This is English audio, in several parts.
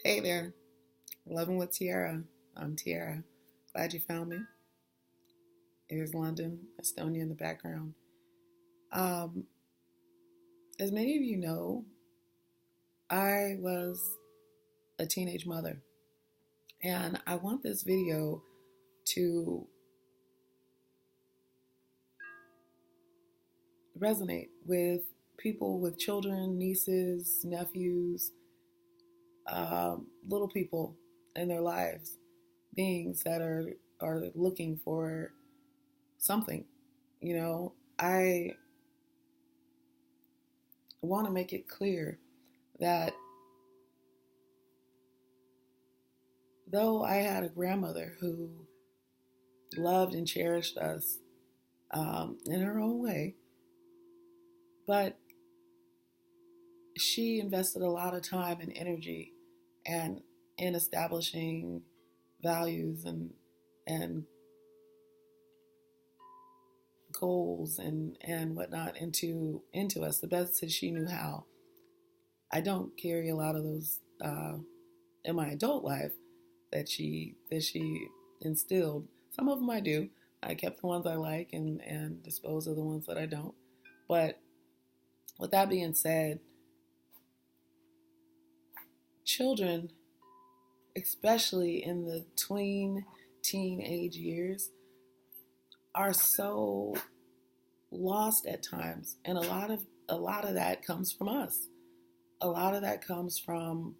Hey there, Loving with Tiara. I'm Tiara. Glad you found me. Here's London, Estonia in the background. Um, as many of you know, I was a teenage mother, and I want this video to resonate with people with children, nieces, nephews, little people in their lives, beings that are looking for something. I want to make it clear that though I had a grandmother who loved and cherished us in her own way, but she invested a lot of time and energy and in establishing values and goals and whatnot into us the best that she knew how. I don't carry a lot of those in my adult life that she instilled. Some of them I do. I kept the ones I like and disposed of the ones that I don't. But with that being said, children, especially in the teenage years, are so lost at times, and a lot of that comes from us. A lot of that comes from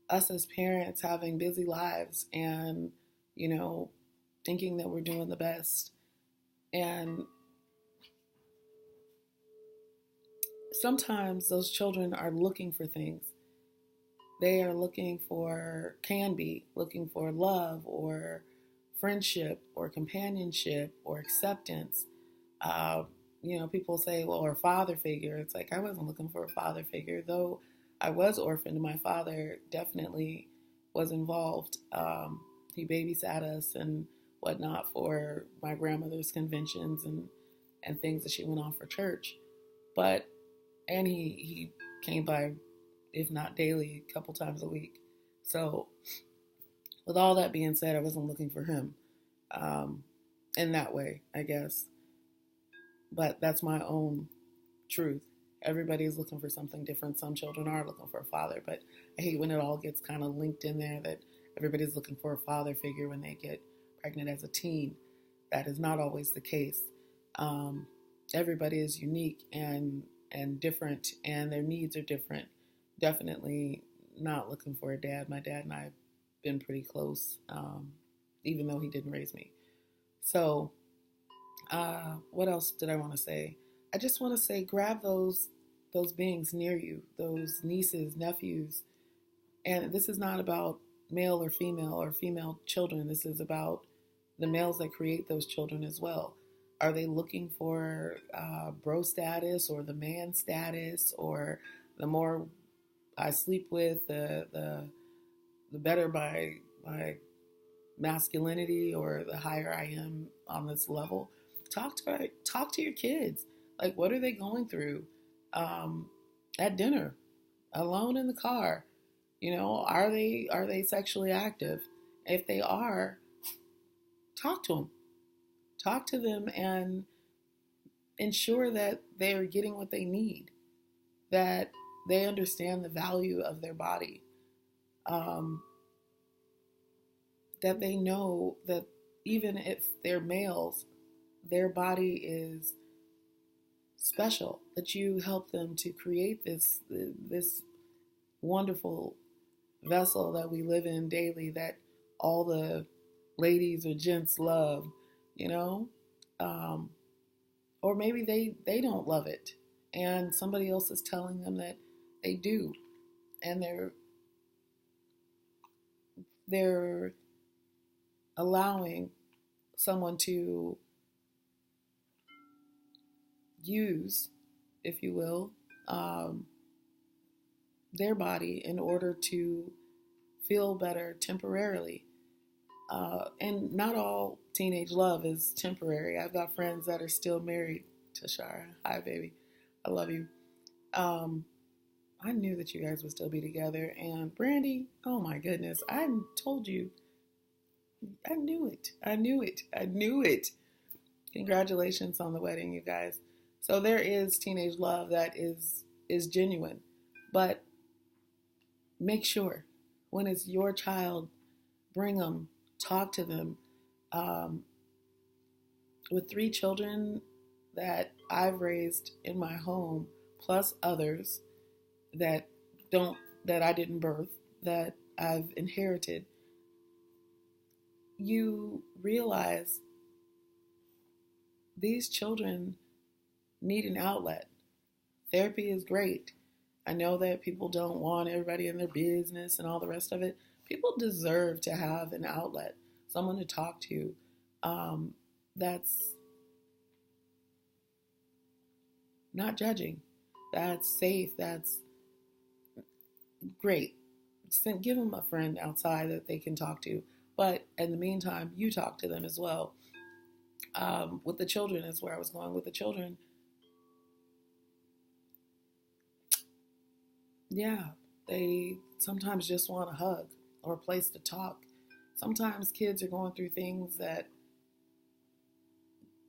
us as parents having busy lives and thinking that we're doing the best. And sometimes those children are looking for things. They are can be looking for love or friendship or companionship or acceptance. Uh, People say, well, or a father figure. It's like, I wasn't looking for a father figure, though I was orphaned. My father definitely was involved. He babysat us and whatnot for my grandmother's conventions and things that she went on for church. And he came by, if not daily, a couple times a week. So with all that being said, I wasn't looking for him in that way, I guess. But that's my own truth. Everybody is looking for something different. Some children are looking for a father, but I hate when it all gets kind of linked in there that everybody's looking for a father figure when they get pregnant as a teen. That is not always the case. Everybody is unique and different, and their needs are different. Definitely not looking for a dad. My dad and I have been pretty close, even though he didn't raise me. So, what else did I want to say? I just want to say, grab those beings near you, those nieces, nephews. And this is not about male or female children. This is about the males that create those children as well. Are they looking for bro status or the man status, or the more I sleep with, the better my masculinity, or the higher I am on this level? Talk to your kids. Like, what are they going through at dinner, alone in the car? Are they sexually active? If they are, talk to them. Talk to them and ensure that they are getting what they need, that they understand the value of their body, that they know that even if they're males, their body is special, that you help them to create this wonderful vessel that we live in daily, that all the ladies or gents love, you know? Or maybe they don't love it, and somebody else is telling them that they do, and they're allowing someone to use, if you will, their body in order to feel better temporarily. And not all teenage love is temporary. I've got friends that are still married to Shara. Hi, baby. I love you. I knew that you guys would still be together. And Brandy, oh my goodness, I told you. I knew it. I knew it. I knew it. Congratulations on the wedding, you guys. So there is teenage love that is genuine. But make sure when it's your child, bring them, talk to them. Um, with 3 children that I've raised in my home, plus others that don't that I didn't birth, that I've inherited, you realize these children need an outlet. Therapy is great. I know that people don't want everybody in their business and all the rest of it. People deserve to have an outlet, someone to talk to. That's not judging. That's safe. That's great. Give them a friend outside that they can talk to. But in the meantime, you talk to them as well. With the children is where I was going with the children. Yeah, they sometimes just want a hug or a place to talk. Sometimes kids are going through things that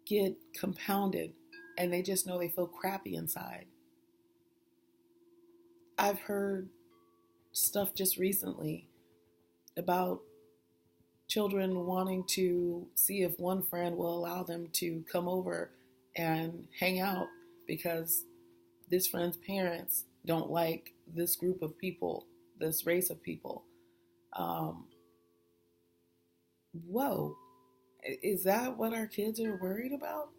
get compounded and they just know they feel crappy inside. I've heard stuff just recently about children wanting to see if one friend will allow them to come over and hang out because this friend's parents don't like this group of people, this race of people. Whoa, is that what our kids are worried about?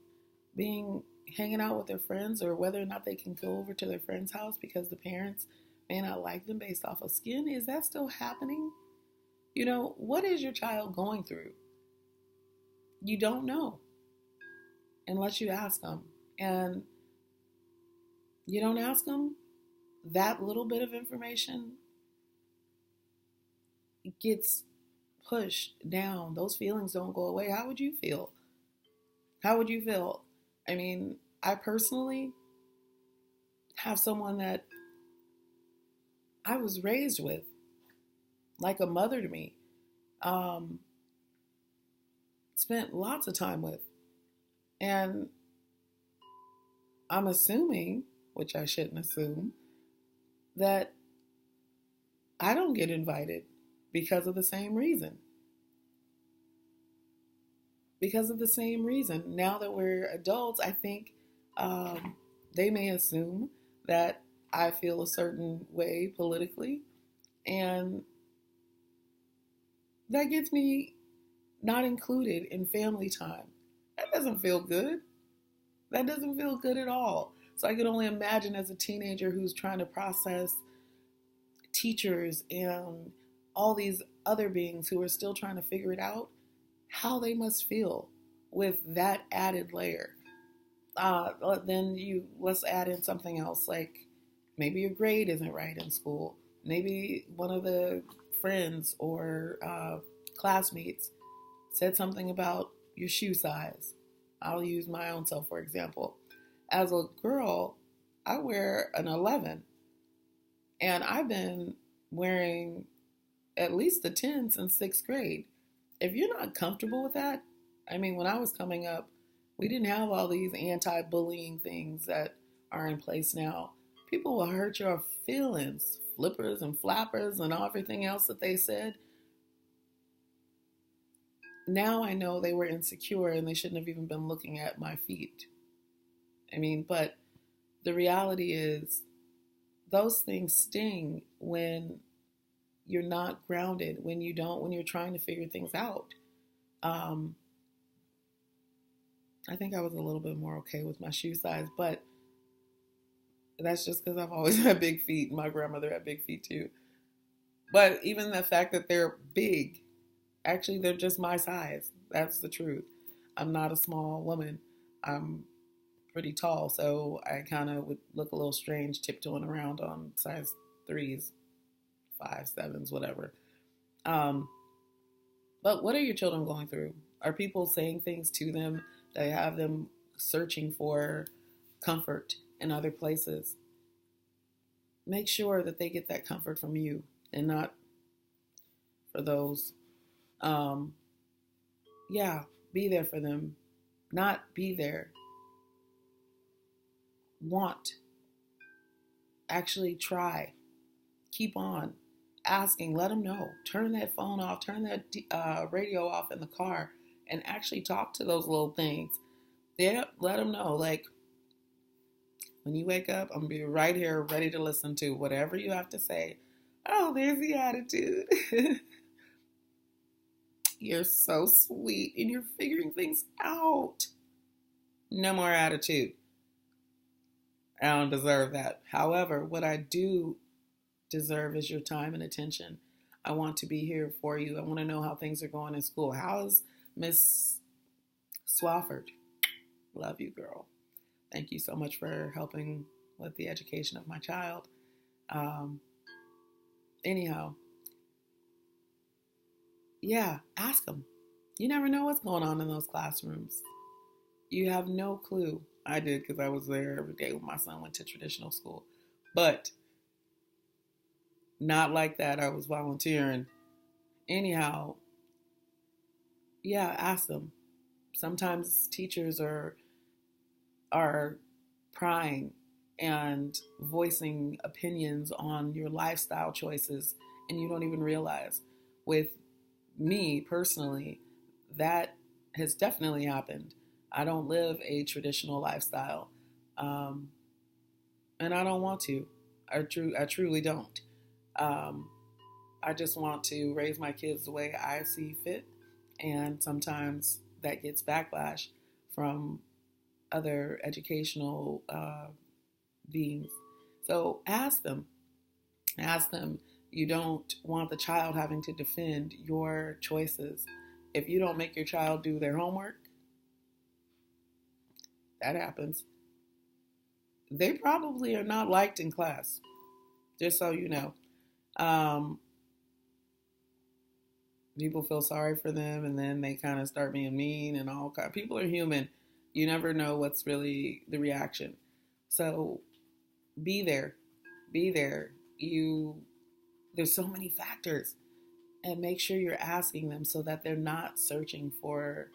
Hanging out with their friends, or whether or not they can go over to their friend's house because the parents may not like them based off of skin? Is that still happening? What is your child going through? You don't know unless you ask them. And you don't ask them, that little bit of information gets pushed down. Those feelings don't go away. How would you feel? How would you feel? I mean, I personally have someone that I was raised with, like a mother to me, spent lots of time with. And I'm assuming, which I shouldn't assume, that I don't get invited because of the same reason. Because of the same reason. Now that we're adults, I think they may assume that I feel a certain way politically, and that gets me not included in family time. That doesn't feel good. That doesn't feel good at all. So I can only imagine, as a teenager who's trying to process teachers and all these other beings who are still trying to figure it out, how they must feel with that added layer. Then let's add in something else, like maybe your grade isn't right in school. Maybe one of the friends or classmates said something about your shoe size. I'll use my own self, for example. As a girl, I wear an 11, and I've been wearing at least a 10 since 6th grade. If you're not comfortable with that, I mean, when I was coming up, we didn't have all these anti-bullying things that are in place now. People will hurt your feelings, flippers and flappers and everything else that they said. Now I know they were insecure and they shouldn't have even been looking at my feet. I mean, but the reality is those things sting when you're not grounded, when you're trying to figure things out. I think I was a little bit more okay with my shoe size, but that's just because I've always had big feet. My grandmother had big feet too. But even the fact that they're big, actually they're just my size. That's the truth. I'm not a small woman. I'm pretty tall, so I kind of would look a little strange tiptoeing around on size 3s, 5s, 7s, whatever. But what are your children going through? Are people saying things to them that have them searching for comfort in other places? make sure that they get that comfort from you and not for those. Um, yeah, be there for them. Not be there. Want. Actually try. Keep on asking. Let them know. Turn that phone off. Turn that radio off in the car and actually talk to those little things. Yeah, let them know. Like, when you wake up, I'm going to be right here ready to listen to whatever you have to say. Oh, there's the attitude. You're so sweet and you're figuring things out. No more attitude. I don't deserve that. However, what I do deserve is your time and attention. I want to be here for you. I want to know how things are going in school. How's Miss Swafford? Love you, girl. Thank you so much for helping with the education of my child. Anyhow, yeah, ask them. You never know what's going on in those classrooms. You have no clue. I did because I was there every day when my son went to traditional school. But not like that. I was volunteering. Anyhow, yeah, ask them. Sometimes teachers are prying and voicing opinions on your lifestyle choices, and you don't even realize. With me personally, that has definitely happened. I don't live a traditional lifestyle, and I don't want to. I truly don't. I just want to raise my kids the way I see fit, and sometimes that gets backlash from other educational beings. So ask them. Ask them. You don't want the child having to defend your choices. If you don't make your child do their homework, that happens. They probably are not liked in class, just so you know. People feel sorry for them, and then they kind of start being mean and all kind. People are human. You never know what's really the reaction. So be there. Be there. There's so many factors, and make sure you're asking them so that they're not searching for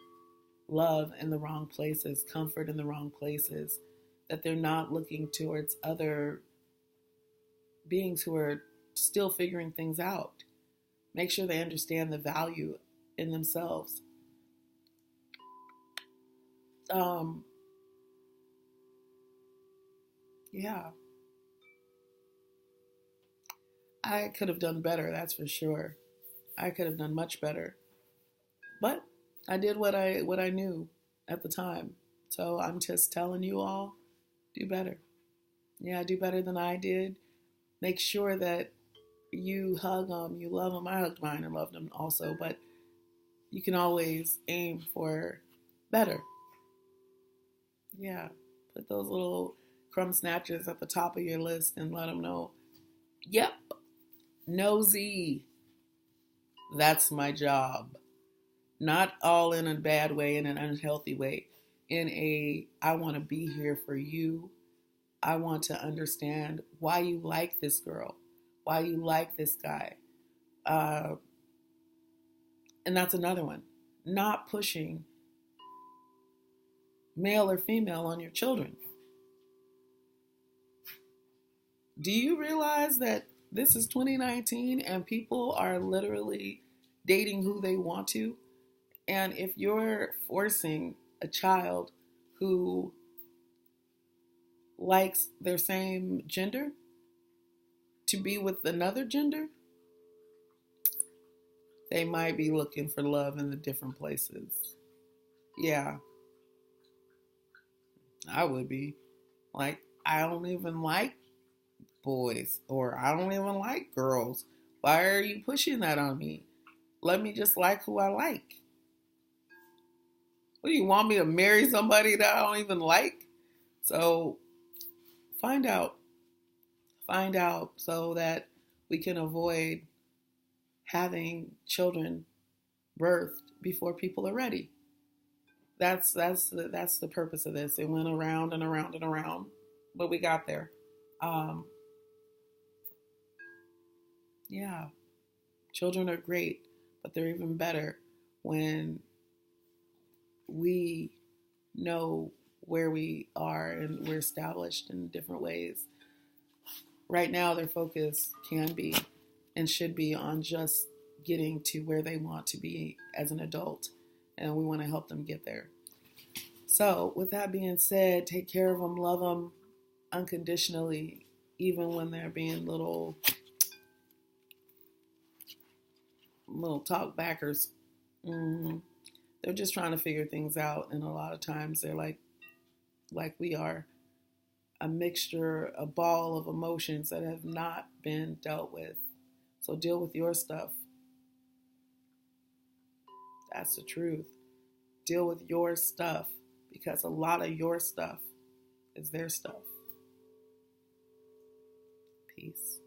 love in the wrong places, comfort in the wrong places, that they're not looking towards other beings who are still figuring things out. Make sure they understand the value in themselves. Yeah, I could have done better, that's for sure. I could have done much better. But I did what I knew at the time. So I'm just telling you all, do better. Yeah, do better than I did. Make sure that you hug them, you love them. I hugged mine and loved them also, but you can always aim for better. Yeah, put those little crumb snatchers at the top of your list and let them know, yep, nosy, that's my job. Not all in a bad way, in an unhealthy way. I want to be here for you. I want to understand why you like this girl, why you like this guy. And that's another one. Not pushing male or female on your children. Do you realize that this is 2019 and people are literally dating who they want to? And if you're forcing a child who likes their same gender to be with another gender, they might be looking for love in the different places. Yeah, I would be. Like, I don't even like boys, or I don't even like girls. Why are you pushing that on me? Let me just like who I like. What do you want me to marry somebody that I don't even like? So find out. Find out so that we can avoid having children birthed before people are ready. That's the purpose of this. It went around and around and around, but we got there. Yeah, children are great, but they're even better when we know where we are and we're established in different ways. Right now, their focus can be and should be on just getting to where they want to be as an adult, and we want to help them get there. So, with that being said, take care of them, love them unconditionally, even when they're being little talk backers. Mm-hmm. They're just trying to figure things out, and a lot of times they're like we are, a mixture, a ball of emotions that have not been dealt with. So deal with your stuff. That's the truth. Deal with your stuff, because a lot of your stuff is their stuff. Peace.